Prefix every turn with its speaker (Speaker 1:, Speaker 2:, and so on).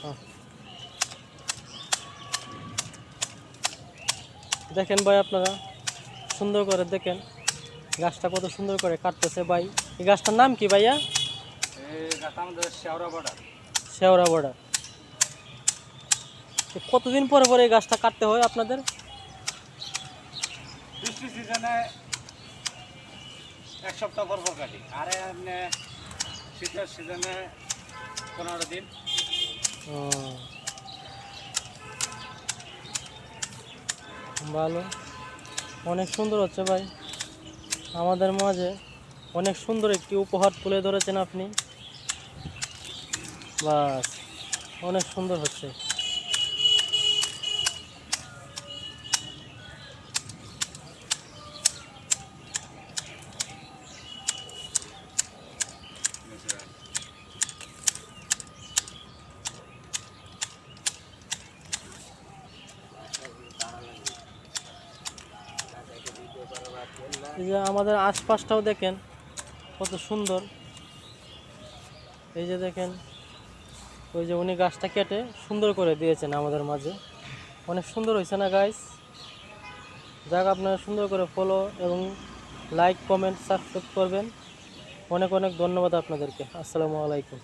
Speaker 1: হ্যাঁ। দেখেন ভাই, আপনারা সুন্দর করে দেখেন গাছটা কত সুন্দর করে কাটতেছে ভাই। এই গাছটার নাম কি ভাইয়া?
Speaker 2: এই গাছটা আমাদের শেওড়া বর্ডার।
Speaker 1: শেওড়া বর্ডার। কতদিন পরে পরে এই গাছটা কাটতে হয় আপনাদের?
Speaker 2: বৃষ্টি সিজনে 1 সপ্তাহ পর পর কাটি, আর এমনি শীতের সিজনে 15 দিন।
Speaker 1: ও, ভালো, অনেক সুন্দর হচ্ছে ভাই। আমাদের মাঝে অনেক সুন্দর একটি উপহার তুলে ধরেছেন আপনি। বাস, অনেক সুন্দর হচ্ছে। এই যে আমাদের আশপাশটাও দেখেন কত সুন্দর। এই যে দেখেন, ওই যে উনি গাছটা কেটে সুন্দর করে দিয়েছেন আমাদের মাঝে। অনেক সুন্দর হয়েছে না গাইস? যাক, আপনারা সুন্দর করে ফলো এবং লাইক, কমেন্ট, সাবস্ক্রাইব করবেন। অনেক অনেক ধন্যবাদ আপনাদেরকে। আসসালামু আলাইকুম।